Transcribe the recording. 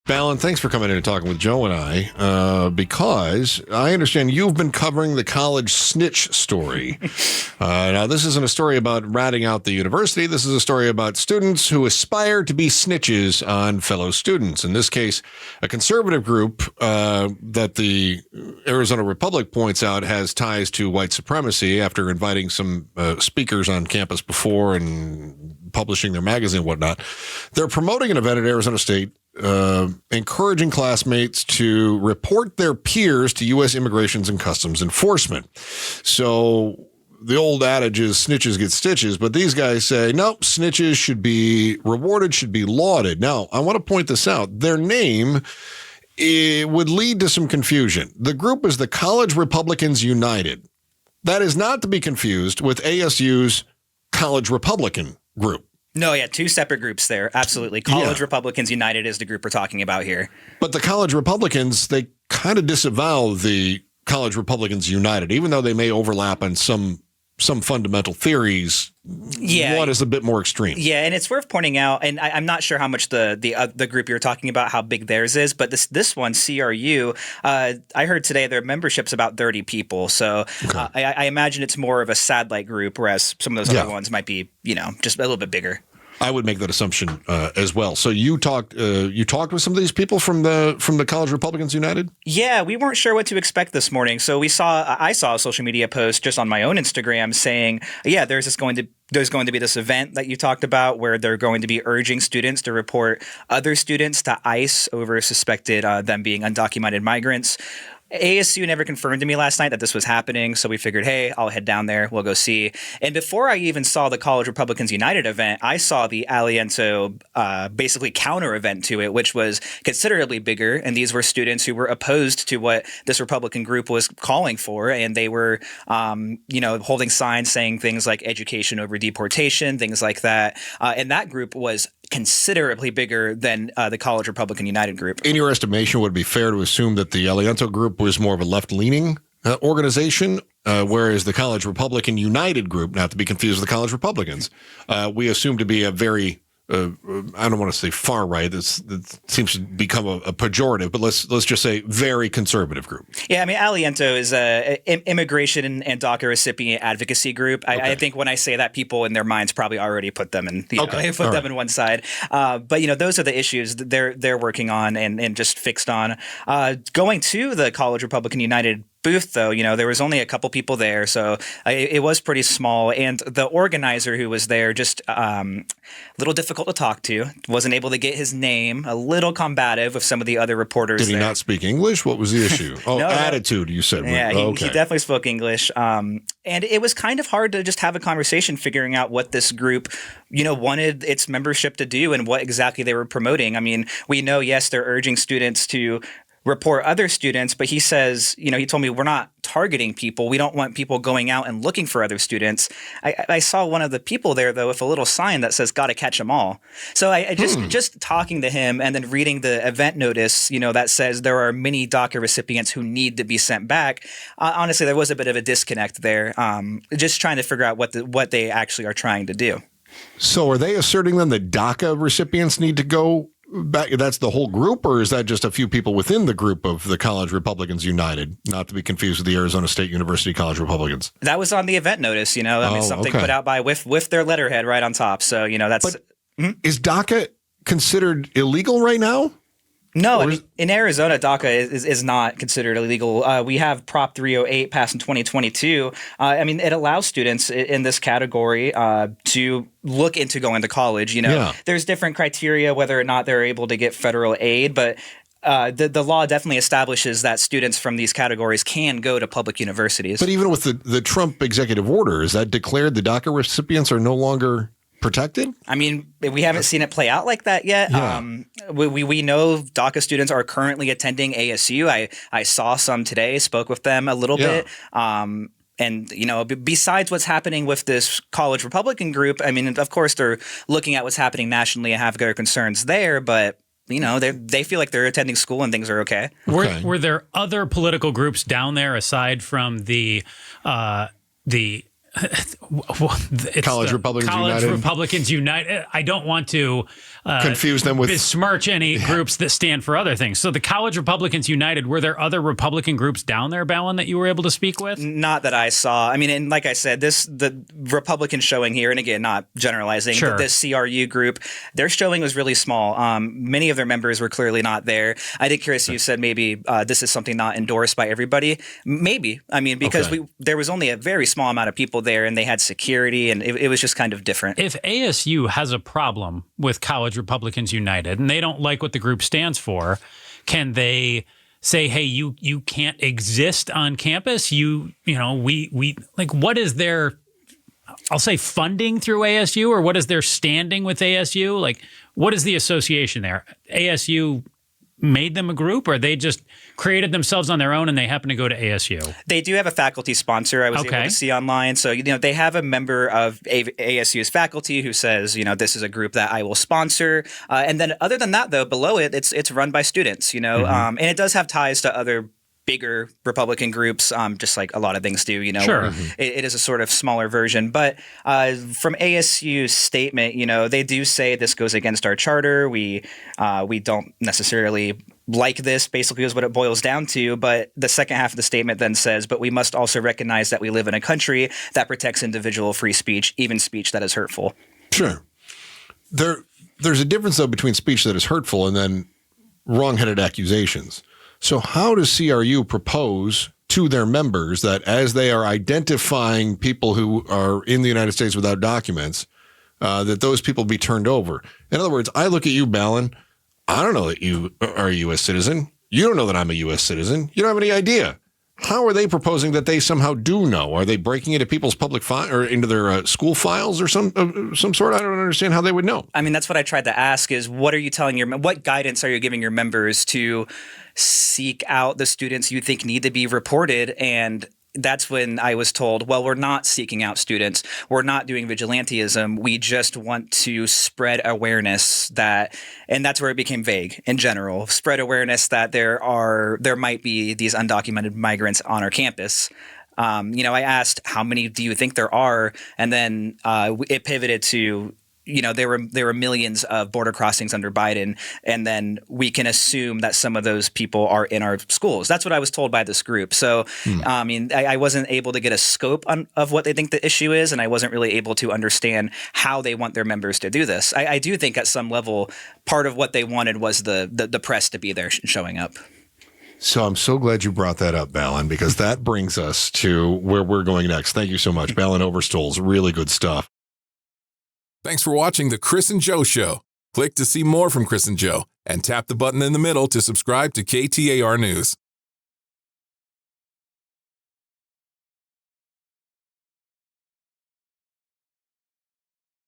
Balin, thanks for coming in and talking with Joe and I, because I understand you've been covering the college snitch story. Now, this isn't a story about ratting out the university. This is a story about students who aspire to be snitches on fellow students. In this case, a conservative group that the Arizona Republic points out has ties to white supremacy after inviting some speakers on campus before and publishing their magazine and whatnot. They're promoting an event at Arizona State encouraging classmates to report their peers to U.S. Immigrations and Customs Enforcement. So the old adage is snitches get stitches, but these guys say, nope, snitches should be rewarded, should be lauded. Now, I want to point this out. Their name would lead to some confusion. The group is the College Republicans United. That is not to be confused with ASU's College Republican group. No, yeah, two separate groups there. Absolutely. College Republicans United is the group we're talking about here. But the College Republicans, they kind of disavow the College Republicans United, even though they may overlap on some fundamental theories. Yeah, one is a bit more extreme. Yeah, and it's worth pointing out, and I'm not sure how much the group you're talking about, how big theirs is, but this one, CRU, I heard today their membership's about 30 people. So I imagine it's more of a satellite group, whereas some of those other ones might be, just a little bit bigger. I would make that assumption as well. So you talked with some of these people from the College Republicans United? Yeah, we weren't sure what to expect this morning. So I saw a social media post just on my own Instagram saying, yeah, there's going to be this event that you talked about where they're going to be urging students to report other students to ICE over suspected them being undocumented migrants. ASU never confirmed to me last night that this was happening, so we figured, hey, I'll head down there. We'll go see. And before I even saw the College Republicans United event, I saw the Aliento basically counter event to it, which was considerably bigger. And these were students who were opposed to what this Republican group was calling for. And they were, holding signs saying things like education over deportation, things like that. And that group was considerably bigger than the College Republican United group. In your estimation, would it be fair to assume that the Aliento group was more of a left-leaning organization, whereas the College Republican United group, not to be confused with the College Republicans, we assume to be a very I don't want to say far right. That seems to become a pejorative, but let's just say very conservative group. Yeah, I mean, Aliento is a immigration and DACA recipient advocacy group. I think when I say that, people in their minds probably already put them in them in one side. But those are the issues that they're working on and just fixed on. Going to the College Republican United booth, though, there was only a couple people there, so it was pretty small. And the organizer who was there, just a little difficult to talk to, wasn't able to get his name, a little combative with some of the other reporters. Did he not speak English? What was the issue? Attitude, you said. Yeah, he definitely spoke English. And it was kind of hard to just have a conversation figuring out what this group, wanted its membership to do and what exactly they were promoting. I mean, we know, yes, they're urging students to report other students, but he says, he told me we're not targeting people. We don't want people going out and looking for other students. I saw one of the people there, though, with a little sign that says, "Gotta catch them all." So I just talking to him and then reading the event notice, that says there are many DACA recipients who need to be sent back. Honestly, there was a bit of a disconnect there. Just trying to figure out what they actually are trying to do. So are they asserting then that DACA recipients need to go back? That's the whole group, or is that just a few people within the group of the College Republicans United, not to be confused with the Arizona State University College Republicans? That was on the event notice, something put out by with their letterhead right on top. So, that's... But is DACA considered illegal right now? No, in Arizona, DACA is not considered illegal. We have Prop 308 passed in 2022. It allows students in this category to look into going to college. There's different criteria whether or not they're able to get federal aid, but the law definitely establishes that students from these categories can go to public universities. But even with the Trump executive order, is that declared the DACA recipients are no longer protected? We haven't seen it play out like that yet. Yeah. We know DACA students are currently attending ASU. I saw some today, spoke with them a little bit. And, besides what's happening with this College Republican group, of course, they're looking at what's happening nationally and have their concerns there, but they feel like they're attending school and things are okay. Were there other political groups down there aside from the it's College Republicans United. I don't want to confuse them with besmirch any groups that stand for other things. So the College Republicans United, were there other Republican groups down there, Balin, that you were able to speak with? Not that I saw. I mean, and like I said, the Republican showing here, and again, not generalizing, Sure. but this CRU group, their showing was really small. Many of their members were clearly not there. I did curious, you said maybe this is something not endorsed by everybody. Maybe. I mean, because there was only a very small amount of people there, and they had security, and it was just kind of different. If ASU has a problem with College Republicans United and they don't like what the group stands for, can they say, hey, you can't exist on campus? We like, what is their, I'll say, funding through ASU, or what is their standing with ASU? Like, what is the association there? ASU made them a group, or they just created themselves on their own and they happen to go to ASU? They do have a faculty sponsor I was able to see online. So, they have a member of ASU's faculty who says, this is a group that I will sponsor. And then other than that, though, below it, it's run by students, and it does have ties to other bigger Republican groups, just like a lot of things do, Sure. It is a sort of smaller version. But from ASU's statement, they do say this goes against our charter. We don't necessarily like this, basically, is what it boils down to. But the second half of the statement then says, but we must also recognize that we live in a country that protects individual free speech, even speech that is hurtful. Sure. There's a difference, though, between speech that is hurtful and then wrong-headed accusations. So how does CRU propose to their members that as they are identifying people who are in the United States without documents, that those people be turned over? In other words, I look at you, Balin. I don't know that you are a U.S. citizen. You don't know that I'm a U.S. citizen. You don't have any idea. How are they proposing that they somehow do know? Are they breaking into people's public file or into their school files or some sort? I don't understand how they would know. I mean, that's what I tried to ask is, what are you telling what guidance are you giving your members to seek out the students you think need to be reported? And that's when I was told, well, we're not seeking out students. We're not doing vigilantism. We just want to spread awareness and that's where it became vague in general, spread awareness that there might be these undocumented migrants on our campus. I asked, how many do you think there are? And then it pivoted to, there were millions of border crossings under Biden, and then we can assume that some of those people are in our schools. That's what I was told by this group. So, I wasn't able to get a scope of what they think the issue is, and I wasn't really able to understand how they want their members to do this. I do think at some level, part of what they wanted was the press to be there showing up. So I'm so glad you brought that up, Balin, because that brings us to where we're going next. Thank you so much, Balin Overstolz. Really good stuff. Thanks for watching The Chris and Joe Show. Click to see more from Chris and Joe and tap the button in the middle to subscribe to KTAR News.